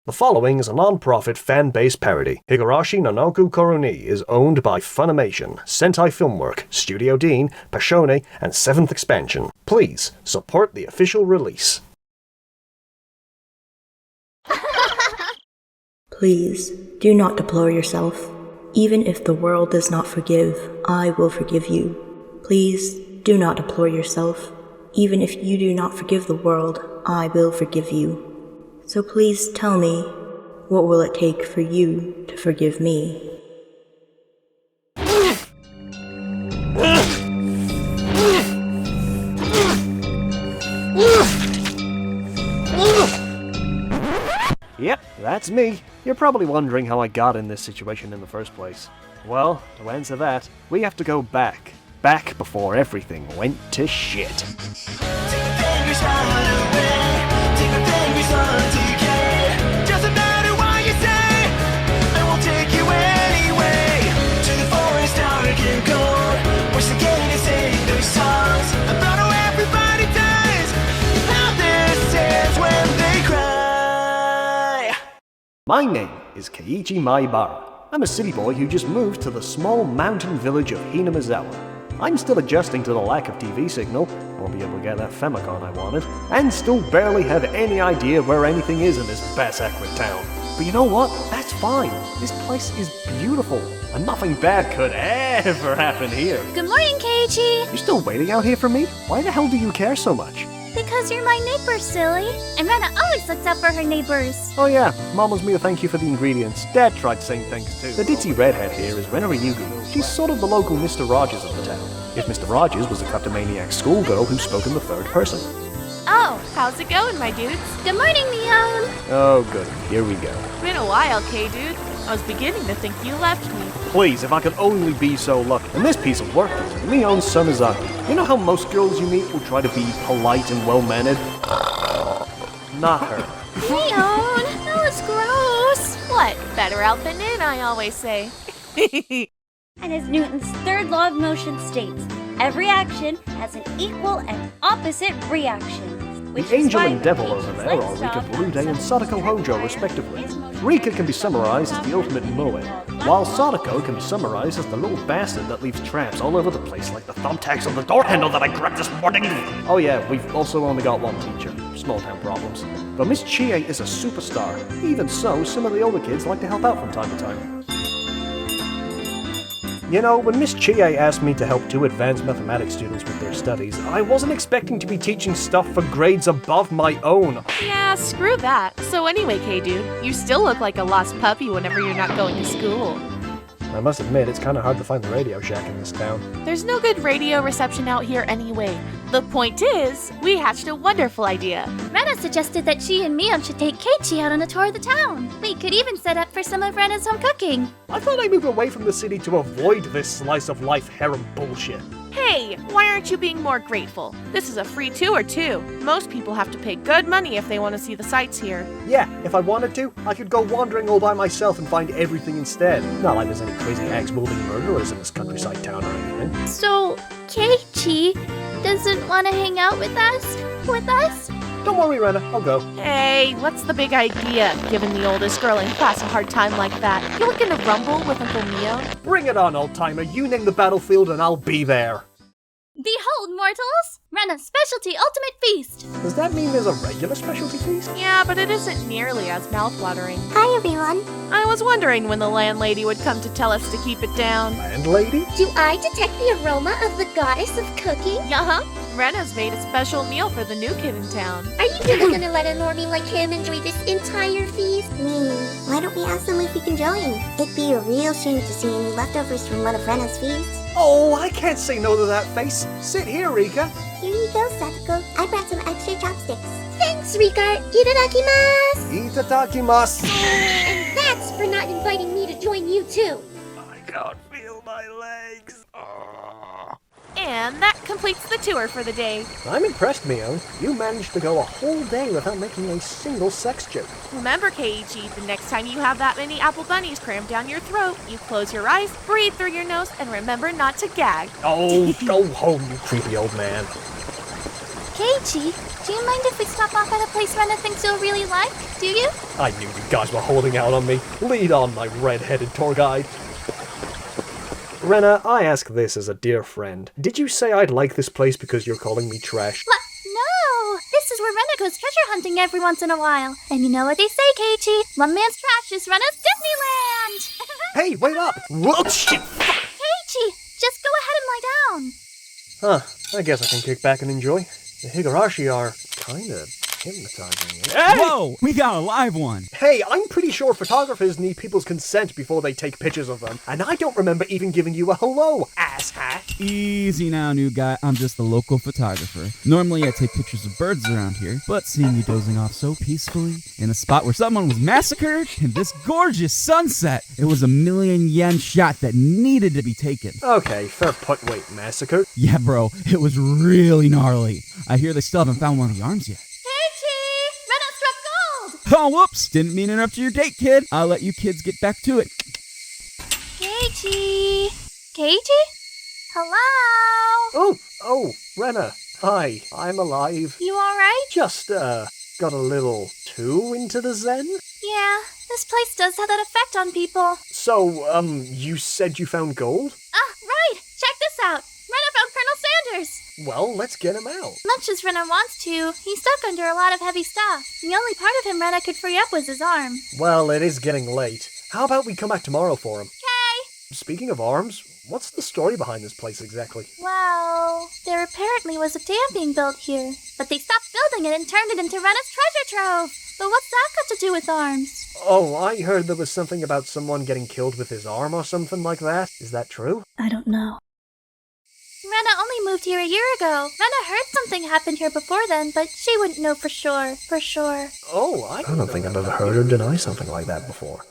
The following is a non-profit fan-based parody. Higurashi no Koroni is owned by Funimation, Sentai Filmwork, Studio Dean, Pashone, and 7th Expansion. Please support the official release. Please, do not deplore yourself. Even if the world does not forgive, I will forgive you. Please, do not deplore yourself. Even if you do not forgive the world, I will forgive you. So please tell me, what will it take for you to forgive me? Yep, that's me. You're probably wondering how I got in this situation in the first place. Well, to answer that, we have to go back. Back before everything went to shit. My name is Keiichi Maibara. I'm a city boy who just moved to the small mountain village of Hinamizawa. I'm still adjusting to the lack of TV signal, won't be able to get that Famicom I wanted, and still barely have any idea where anything is in this bass-acrid town. But you know what? That's fine. This place is beautiful, and nothing bad could ever happen here. Good morning, Keiichi! You're still waiting out here for me? Why the hell do you care so much? Because you're my neighbor, silly. And Rena always looks out for her neighbors. Oh yeah, Mom wants me to thank you for the ingredients. Dad tried saying thanks too. The ditzy redhead here is Rena Ryugu. She's sort of the local Mr. Rogers of the town. If Mr. Rogers was a kleptomaniac schoolgirl who spoke in the third person. Oh, how's it going, my dudes? Good morning, Leon. Oh good, here we go. Been a while, K-dude. I was beginning to think you left me. Please, if I could only be so lucky. And this piece of work is Leon Sonozaki. You know how most girls you meet will try to be polite and well-mannered? Not her. Leon, that was gross. What? Better out than in, I always say. And as Newton's third law of motion states, every action has an equal and opposite reaction. The angel and devil over there are Rika Blueday and Sadako Hojo, respectively. Rika can be summarized as the ultimate moe, while Sadako can be summarized as the little bastard that leaves traps all over the place like the thumbtacks on the door handle that I grabbed this morning. Oh yeah, we've also only got one teacher. Small town problems. But Miss Chie is a superstar. Even so, some of the older kids like to help out from time to time. You know, when Miss Chie asked me to help 2 advanced mathematics students with their studies, I wasn't expecting to be teaching stuff for grades above my own. Yeah, screw that. So anyway, K-dude, you still look like a lost puppy whenever you're not going to school. I must admit, it's kind of hard to find the Radio Shack in this town. There's no good radio reception out here anyway. The point is, we hatched a wonderful idea. Rena suggested that she and Mion should take Keiichi out on a tour of the town. We could even set up for some of Rena's home cooking. I thought I moved away from the city to avoid this slice of life harem bullshit. Hey, why aren't you being more grateful? This is a free tour too. Most people have to pay good money if they want to see the sights here. Yeah, if I wanted to, I could go wandering all by myself and find everything instead. Not like there's any crazy axe-wielding murderers in this countryside town or anything. So, Keiichi doesn't want to hang out with us? Don't worry, Rena, I'll go. Hey, what's the big idea, giving the oldest girl in class a hard time like that? You looking to rumble with Uncle Mio? Bring it on, old-timer. You name the battlefield and I'll be there. Behold, mortals! Rena's specialty ultimate feast! Does that mean there's a regular specialty feast? Yeah, but it isn't nearly as mouth-watering. Hi, everyone. I was wondering when the landlady would come to tell us to keep it down. Landlady? Do I detect the aroma of the goddess of cooking? Uh-huh. Rena's made a special meal for the new kid in town. Are you really gonna let a normie like him enjoy this entire feast? Why don't we ask them if we can join? It'd be a real shame to see any leftovers from one of Rena's feasts. Oh, I can't say no to that face. Sit here, Rika. Here you go, Satoko. I brought some extra chopsticks. Thanks, Rika. Itadakimasu! Itadakimasu! And that's for not inviting me to join you too. I can't feel my legs. And that completes the tour for the day. I'm impressed, Mio. You managed to go a whole day without making a single sex joke. Remember, Keiichi, the next time you have that many apple bunnies crammed down your throat, you close your eyes, breathe through your nose, and remember not to gag. Oh, go home, you creepy old man. Keiichi, do you mind if we stop off at a place Rena thinks you'll really like? Do you? I knew you guys were holding out on me. Lead on, my red-headed tour guide. Rena, I ask this as a dear friend. Did you say I'd like this place because you're calling me trash? What? No! This is where Rena goes treasure hunting every once in a while. And you know what they say, Keiichi? One man's trash is Rena's Disneyland! Hey, wait up! Whoa, shit! Keiichi, just go ahead and lie down. Huh, I guess I can kick back and enjoy. The Higurashi are kinda hypnotizing. Hey! Whoa, we got a live one. Hey, I'm pretty sure photographers need people's consent before they take pictures of them, and I don't remember even giving you a hello, asshat. Easy now, new guy. I'm just the local photographer. Normally I take pictures of birds around here, but seeing you dozing off so peacefully in a spot where someone was massacred in this gorgeous sunset, it was a ~1,000,000 shot that needed to be taken. Okay, fair point. Wait, massacre? Yeah, bro, it was really gnarly. I hear they still haven't found one of the arms yet. Rena struck gold! Oh, whoops! Didn't mean to interrupt your date, kid. I'll let you kids get back to it. Keiichi? Keiichi? Hello? Oh, Rena. Hi, I'm alive. You alright? Just, got a little too into the zen? Yeah, this place does have that effect on people. So, you said you found gold? Ah, right! Check this out! Rena found Colonel Sanders! Well, let's get him out. Much as Rena wants to, he's stuck under a lot of heavy stuff. The only part of him Rena could free up was his arm. Well, it is getting late. How about we come back tomorrow for him? Okay. Speaking of arms, what's the story behind this place exactly? Well, there apparently was a dam being built here, but they stopped building it and turned it into Rena's treasure trove. But what's that got to do with arms? Oh, I heard there was something about someone getting killed with his arm or something like that. Is that true? I don't know. Rena only moved here a year ago. Rena heard something happened here before then, but she wouldn't know for sure. Oh, I don't think I've ever heard her deny something like that before.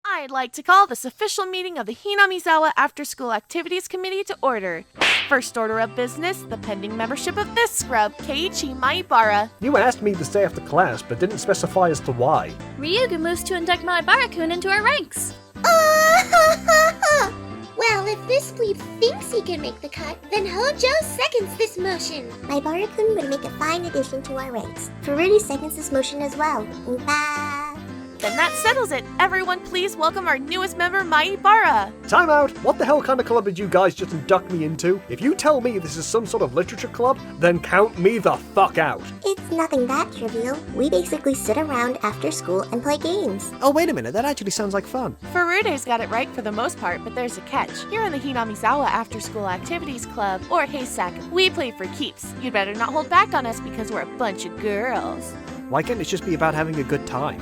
I'd like to call this official meeting of the Hinamizawa After School Activities Committee to order. First order of business, the pending membership of this scrub, Keiichi Maibara. You asked me to stay after class, but didn't specify as to why. Ryugu moves to induct Maibara-kun into our ranks. Well, if this plebe thinks he can make the cut, then Hojo seconds this motion. Maibara-kun would make a fine addition to our ranks. Furuti seconds this motion as well. Then that settles it. Everyone please welcome our newest member, Maibara. Time out! What the hell kind of club did you guys just induct me into? If you tell me this is some sort of literature club, then count me the fuck out. It's nothing that trivial. We basically sit around after school and play games. Oh, wait a minute, that actually sounds like fun. Furute's got it right for the most part, but there's a catch. Here in the Hinamizawa After School Activities Club, or Heisaku, we play for keeps. You'd better not hold back on us because we're a bunch of girls. Why can't it just be about having a good time?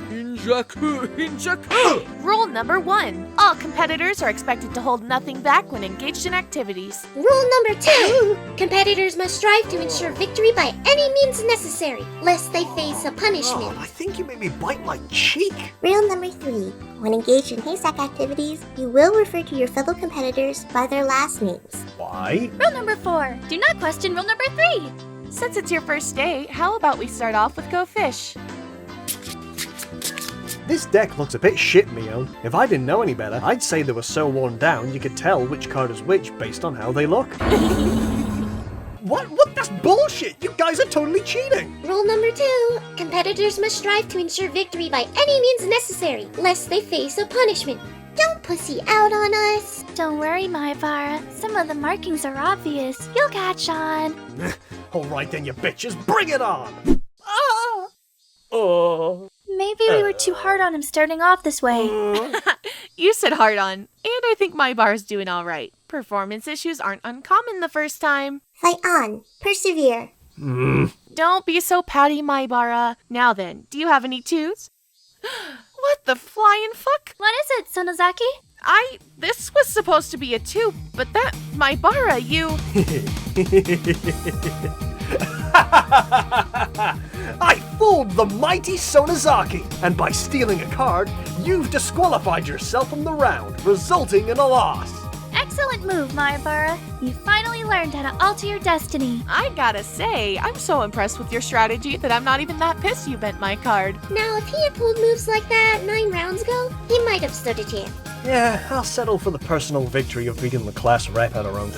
Rule number 1. All competitors are expected to hold nothing back when engaged in activities. Rule number 2. Competitors must strive to ensure victory by any means necessary, lest they face a punishment. Oh, I think you made me bite my cheek. Rule number 3. When engaged in Heisaku activities, you will refer to your fellow competitors by their last names. Why? Rule number 4. Do not question rule number 3. Since it's your first day, how about we start off with Go Fish? This deck looks a bit shit, Mio. If I didn't know any better, I'd say they were so worn down you could tell which card is which based on how they look. What? That's bullshit! You guys are totally cheating! Rule number 2. Competitors must strive to ensure victory by any means necessary, lest they face a punishment. Don't pussy out on us! Don't worry, Maibara. Some of the markings are obvious. You'll catch on. Alright then, you bitches, bring it on! Maybe we were too hard on him starting off this way. You said hard on, and I think Maibara's doing alright. Performance issues aren't uncommon the first time. Fight on. Persevere. Don't be so pouty, Maibara. Now then, do you have any twos? What the flying fuck? What is it, Sonozaki? This was supposed to be a 2, but that, Maibara, you... I fooled the mighty Sonozaki, and by stealing a card, you've disqualified yourself from the round, resulting in a loss. Excellent move, Maibara. You finally learned how to alter your destiny. I gotta say, I'm so impressed with your strategy that I'm not even that pissed you bent my card. Now, if he had pulled moves like that 9 rounds ago, he might have stood a chance. Yeah, I'll settle for the personal victory of beating the class rep at her own.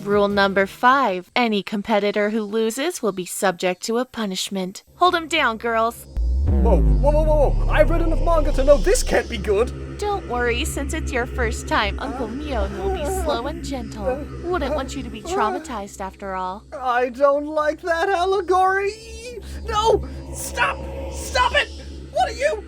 Rule number 5. Any competitor who loses will be subject to a punishment. Hold him down, girls. Whoa. I've read enough manga to know this can't be good. Don't worry, since it's your first time, Uncle Mion will be slow and gentle. Wouldn't want you to be traumatized after all. I don't like that allegory. No! Stop! Stop it! What are you?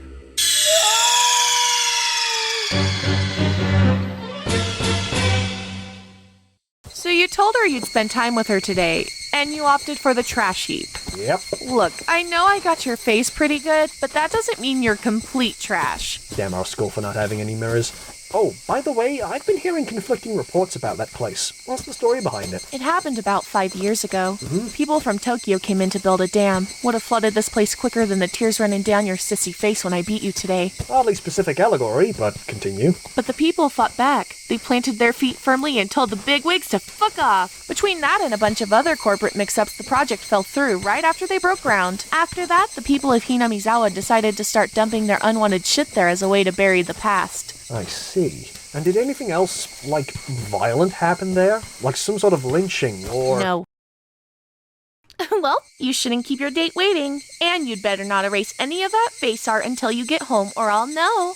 So you told her you'd spend time with her today, and you opted for the trash heap. Yep. Look, I know I got your face pretty good, but that doesn't mean you're complete trash. Damn our school for not having any mirrors. Oh, by the way, I've been hearing conflicting reports about that place. What's the story behind it? It happened about 5 years ago. People from Tokyo came in to build a dam. Would have flooded this place quicker than the tears running down your sissy face when I beat you today. Hardly specific allegory, but continue. But the people fought back. They planted their feet firmly and told the bigwigs to fuck off. Between that and a bunch of other corporate mix-ups, the project fell through right after they broke ground. After that, the people of Hinamizawa decided to start dumping their unwanted shit there as a way to bury the past. I see. And did anything else, like, violent happen there? Like some sort of lynching, or... No. Well, you shouldn't keep your date waiting. And you'd better not erase any of that face art until you get home, or I'll know.